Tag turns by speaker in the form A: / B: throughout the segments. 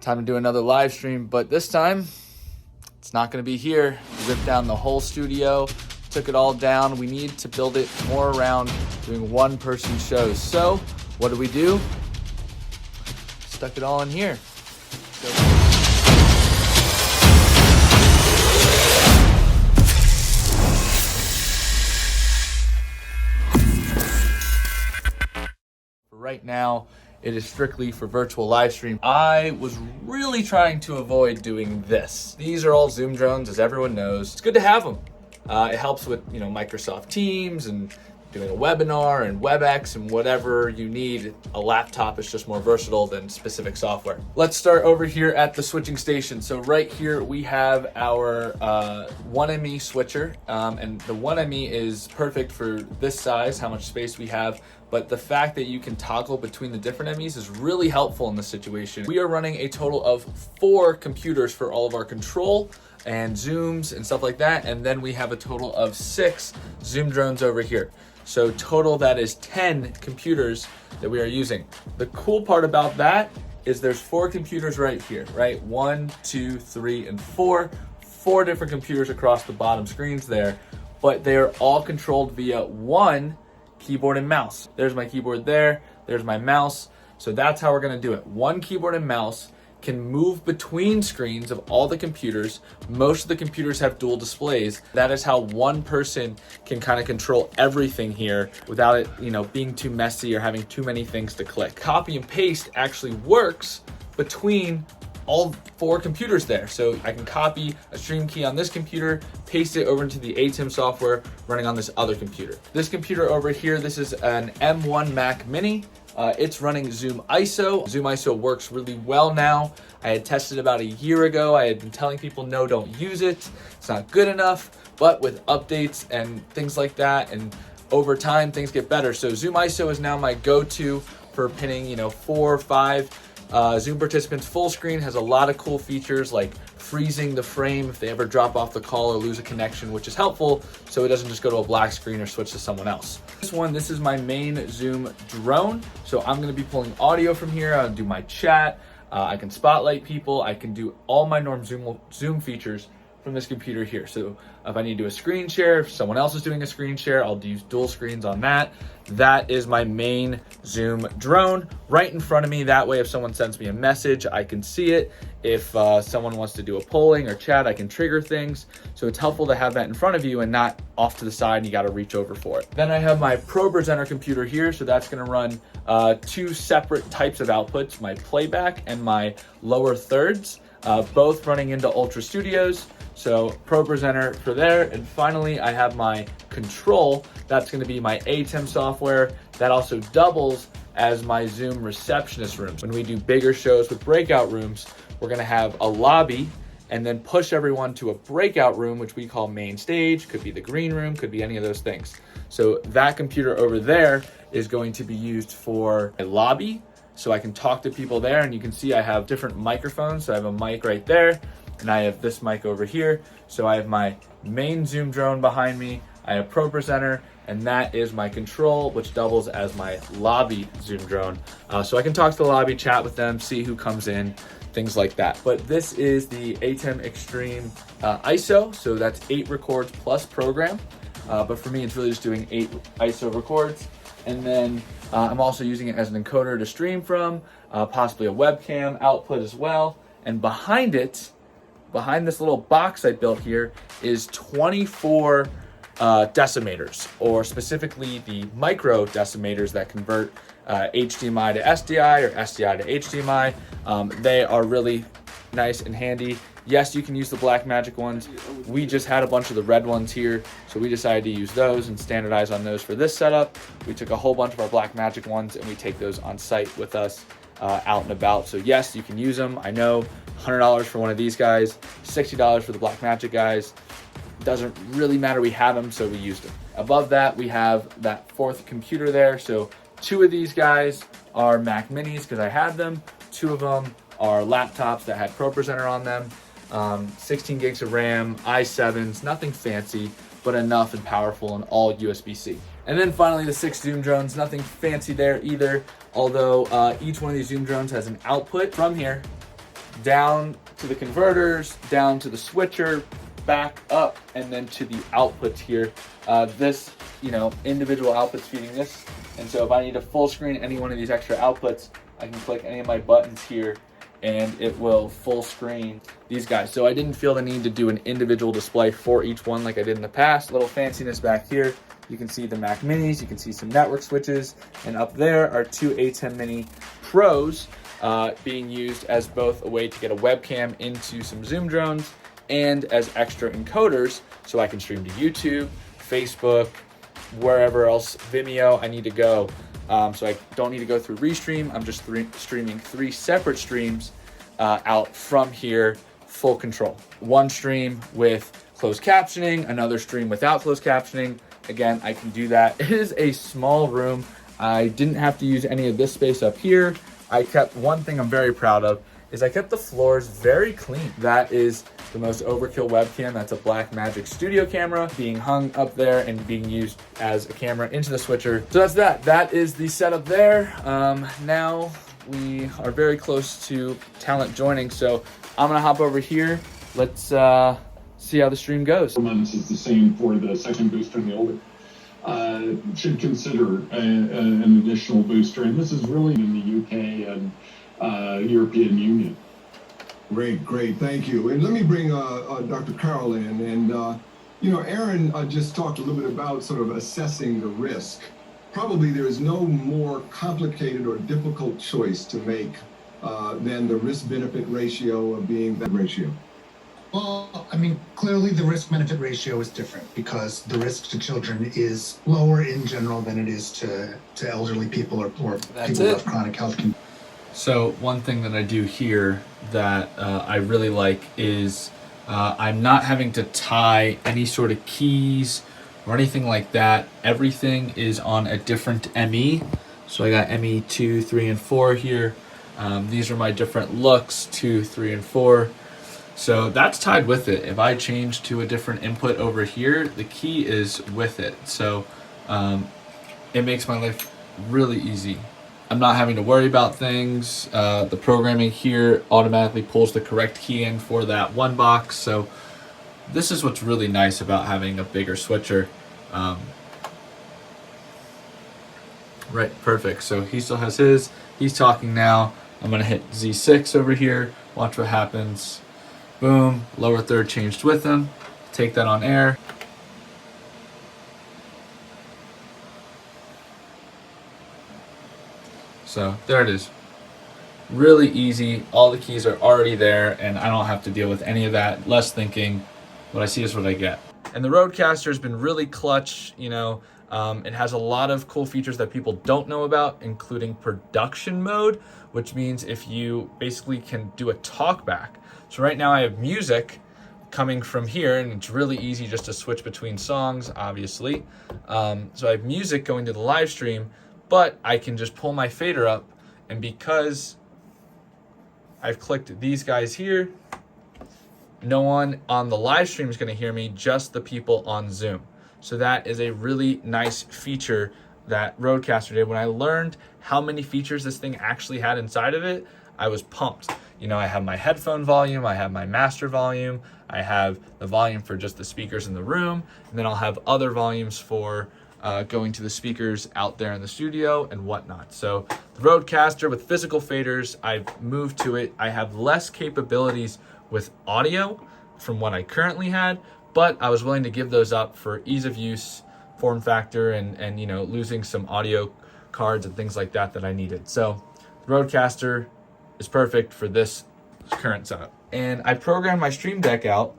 A: Time to do another live stream, but this time it's not going to be here. Ripped down the whole studio, took it all down. We need to build it more around doing one-person shows. So what do? Stuck it all in here. Right now, it is strictly for virtual live stream. I was really trying to avoid doing this. These are all Zoom drones, as everyone knows. It's good to have them. It helps with, Microsoft Teams and doing a webinar and WebEx and whatever you need. A laptop is just more versatile than specific software. Let's start over here at the switching station. So right here we have our 1ME switcher, and the 1ME is perfect for this size, how much space we have. But the fact that you can toggle between the different MEs is really helpful in this situation. We are running a total of 4 computers for all of our control and zooms and stuff like that. And then we have a total of 6 Zoom drones over here. So total, that is 10 computers that we are using. The cool part about that is there's 4 computers right here, right? 1, 2, 3, and 4. 4 different computers across the bottom screens there, but they're all controlled via one keyboard and mouse. There's my keyboard there, there's my mouse. So that's how we're gonna do it. One keyboard and mouse can move between screens of all the computers. Most of the computers have dual displays. That is how one person can kind of control everything here without it, being too messy or having too many things to click. Copy and paste actually works between all 4 computers there. So I can copy a stream key on this computer, paste it over into the ATEM software running on this other computer. This computer over here, this is an M1 Mac Mini. It's running Zoom ISO. Zoom ISO works really well now. I had tested about a year ago. I had been telling people, no, don't use it. It's not good enough. But with updates and things like that, and over time, things get better. So Zoom ISO is now my go-to for pinning, 4 or 5 Zoom participants. Full screen has a lot of cool features like freezing the frame if they ever drop off the call or lose a connection, which is helpful so it doesn't just go to a black screen or switch to someone else. This is my main Zoom drone. So I'm gonna be pulling audio from here. I'll do my chat. I can spotlight people. I can do all my norm Zoom features from this computer here. So if I need to do a screen share, if someone else is doing a screen share, I'll use dual screens on that. That is my main Zoom drone right in front of me. That way, if someone sends me a message, I can see it. If someone wants to do a polling or chat, I can trigger things. So it's helpful to have that in front of you and not off to the side and you gotta reach over for it. Then I have my ProPresenter computer here. So that's gonna run 2 separate types of outputs, my playback and my lower thirds, both running into Ultra Studios. So ProPresenter for there. And finally, I have my control. That's gonna be my ATEM software. That also doubles as my Zoom receptionist rooms. When we do bigger shows with breakout rooms, we're gonna have a lobby and then push everyone to a breakout room, which we call main stage. Could be the green room, could be any of those things. So that computer over there is going to be used for a lobby. So I can talk to people there, and you can see I have different microphones. So I have a mic right there, and I have this mic over here. So I have my main Zoom drone behind me. I have ProPresenter, and that is my control, which doubles as my lobby Zoom drone. So I can talk to the lobby, chat with them, see who comes in, things like that. But this is the ATEM Extreme ISO. So that's 8 records plus program. But for me, it's really just doing 8 ISO records. And then I'm also using it as an encoder to stream from, possibly a webcam output as well. And behind it, behind this little box I built here, is 24 decimators, or specifically the micro decimators that convert HDMI to SDI or SDI to HDMI. They are really nice and handy. Yes, you can use the Blackmagic ones. We just had a bunch of the red ones here, so we decided to use those and standardize on those for this setup. We took a whole bunch of our Blackmagic ones and we take those on site with us out and about. So yes, you can use them. I know $100 for one of these guys, $60 for the Blackmagic guys. Doesn't really matter, we had them, so we used them. Above that, we have that 4th computer there. So 2 of these guys are Mac Minis because I had them. 2 of them are laptops that had ProPresenter on them. 16 gigs of RAM, i7s, nothing fancy, but enough and powerful and all USB-C. And then finally the 6 Zoom drones, nothing fancy there either, although each one of these Zoom drones has an output from here down to the converters, down to the switcher, back up, and then to the outputs here. This, individual outputs feeding this. And so if I need to full screen any one of these extra outputs, I can click any of my buttons here and it will full screen these guys. So I didn't feel the need to do an individual display for each one like I did in the past. Little fanciness back here. You can see the Mac Minis, you can see some network switches, and up there are two A10 Mini Pros being used as both a way to get a webcam into some Zoom drones and as extra encoders so I can stream to YouTube, Facebook, wherever else, Vimeo I need to go. So I don't need to go through Restream. I'm just streaming 3 separate streams out from here, full control. One stream with closed captioning, another stream without closed captioning. Again, I can do that. It is a small room. I didn't have to use any of this space up here. I kept, one thing I'm very proud of is I kept the floors very clean. That is the most overkill webcam. That's a Blackmagic studio camera being hung up there and being used as a camera into the switcher. So that's that. That is the setup there. Now we are very close to talent joining. So I'm gonna hop over here. Let's see how the stream goes.
B: Is the same for the second booster and the older. Should consider an additional booster, and this is really in the UK and European Union.
C: Great, thank you. And let me bring Dr. Carroll in. And, Aaron just talked a little bit about sort of assessing the risk. Probably there is no more complicated or difficult choice to make than the risk-benefit ratio of being that ratio.
D: Well, clearly the risk-benefit ratio is different because the risk to children is lower in general than it is to elderly people or people with chronic health conditions.
A: So one thing that I do here that I really like is I'm not having to tie any sort of keys or anything like that. Everything is on a different ME. So I got ME 2, 3, and 4 here. These are my different looks, 2, 3, and 4. So that's tied with it. If I change to a different input over here, the key is with it. So it makes my life really easy. I'm not having to worry about things. The programming here automatically pulls the correct key in for that one box. So this is what's really nice about having a bigger switcher. Right, perfect. So he still has his. He's talking now. I'm gonna hit Z6 over here. Watch what happens. Boom, lower third changed with him. Take that on air. So there it is. Really easy. All the keys are already there and I don't have to deal with any of that. Less thinking. What I see is what I get. And the Rodecaster has been really clutch. It has a lot of cool features that people don't know about, including production mode, which means if you basically can do a talkback. So right now I have music coming from here and it's really easy just to switch between songs, obviously. So I have music going to the live stream, but I can just pull my fader up, and because I've clicked these guys here, no one on the live stream is gonna hear me, just the people on Zoom. So that is a really nice feature that Rodecaster did. When I learned how many features this thing actually had inside of it, I was pumped. I have my headphone volume, I have my master volume, I have the volume for just the speakers in the room, and then I'll have other volumes for going to the speakers out there in the studio and whatnot. So the Rodecaster with physical faders, I've moved to it. I have less capabilities with audio from what I currently had, but I was willing to give those up for ease of use, form factor, and losing some audio cards and things like that I needed. So the Rodecaster is perfect for this current setup. And I programmed my Stream Deck out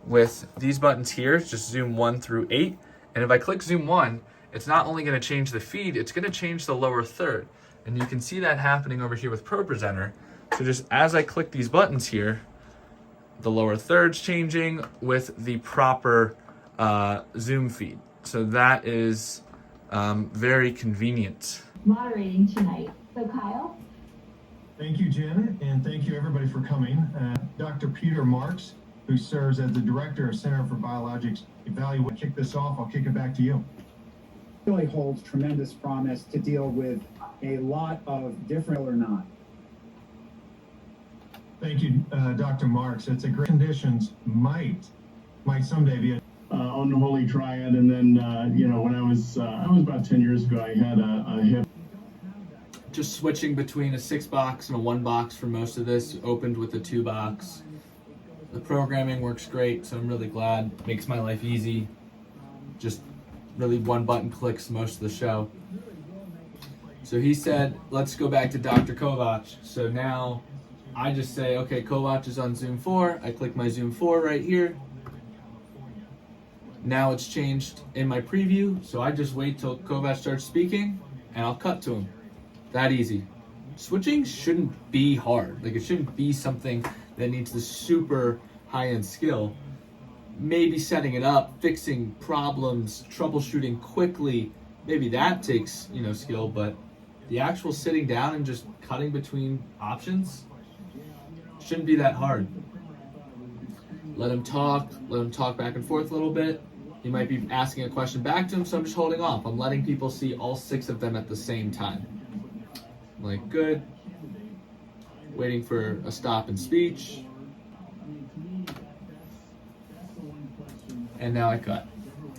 A: with these buttons here, just zoom 1 through 8. And if I click zoom 1, it's not only going to change the feed, it's going to change the lower third. And you can see that happening over here with ProPresenter. So just as I click these buttons here, the lower third's changing with the proper zoom feed. So that is very convenient.
E: Moderating tonight. So Kyle?
F: Thank you, Janet, and thank you everybody for coming. Dr. Peter Marks, who serves as the Director of Center for Biologics Evaluate. Kick this off, I'll kick it back to you.
G: Really holds tremendous promise to deal with a lot of different or not.
F: Thank you, Dr. Marks. It's a great conditions might someday be
H: on the Holy Triad, and then when I was about 10 years ago, I had a hip.
A: Just switching between a 6-box and a 1-box for most of this. Opened with a 2-box. The programming works great, so I'm really glad. Makes my life easy. Just really one button clicks most of the show. So he said, let's go back to Dr. Kovac. So now I just say, okay, Kovac is on Zoom 4. I click my Zoom 4 right here. Now it's changed in my preview, so I just wait till Kovac starts speaking and I'll cut to him. That easy. Switching shouldn't be hard. Like, it shouldn't be something that needs the super high-end skill. Maybe setting it up, fixing problems, troubleshooting quickly, maybe that takes, skill, but the actual sitting down and just cutting between options shouldn't be that hard. Let him talk back and forth a little bit. He might be asking a question back to him, so I'm just holding off. I'm letting people see all 6 of them at the same time. Like, good. Waiting for a stop in speech. And now I cut.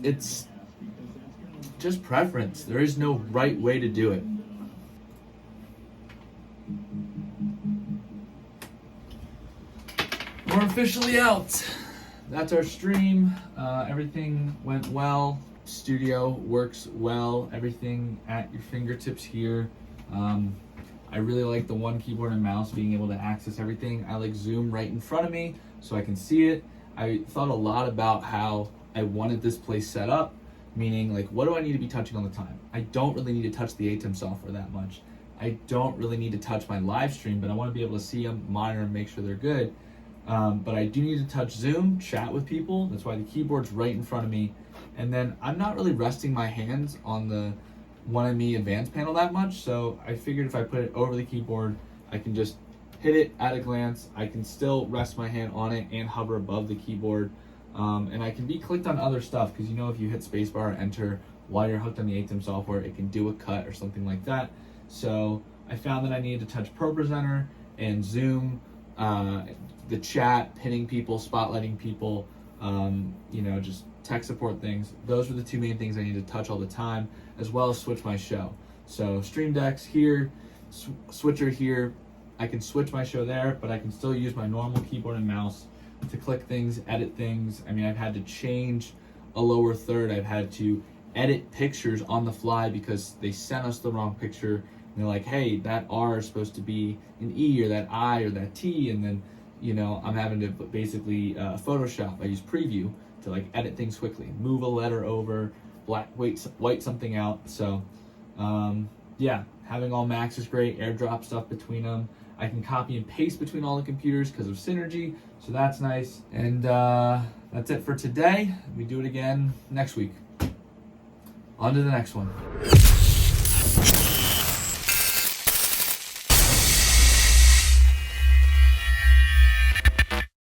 A: It's just preference. There is no right way to do it. We're officially out. That's our stream. Everything went well. Studio works well. Everything at your fingertips here. I really like the one keyboard and mouse, being able to access everything. I like Zoom right in front of me so I can see it. I thought a lot about how I wanted this place set up, meaning, like, what do I need to be touching all the time? I don't really need to touch the ATEM software that much. I don't really need to touch my live stream, but I want to be able to see them, monitor them, make sure they're good. But I do need to touch Zoom, chat with people. That's why the keyboard's right in front of me. And then I'm not really resting my hands on the 1ME advanced panel that much, so I figured if I put it over the keyboard, I can just hit it at a glance. I can still rest my hand on it and hover above the keyboard. And I can be clicked on other stuff, because if you hit spacebar or enter while you're hooked on the ATEM software, it can do a cut or something like that. So I found that I needed to touch ProPresenter and Zoom, the chat, pinning people, spotlighting people, just tech support things. Those were the 2 main things I needed to touch all the time, as well as switch my show. So Stream Deck's here, switcher here. I can switch my show there, but I can still use my normal keyboard and mouse to click things, edit things. I mean, I've had to change a lower third. I've had to edit pictures on the fly because they sent us the wrong picture. And they're like, hey, that R is supposed to be an E, or that I, or that T. And then, I'm having to basically Photoshop. I use Preview to, like, edit things quickly, move a letter over, white something out. So, having all Macs is great. AirDrop stuff between them. I can copy and paste between all the computers because of synergy, so that's nice. And that's it for today. We do it again next week. On to the next one.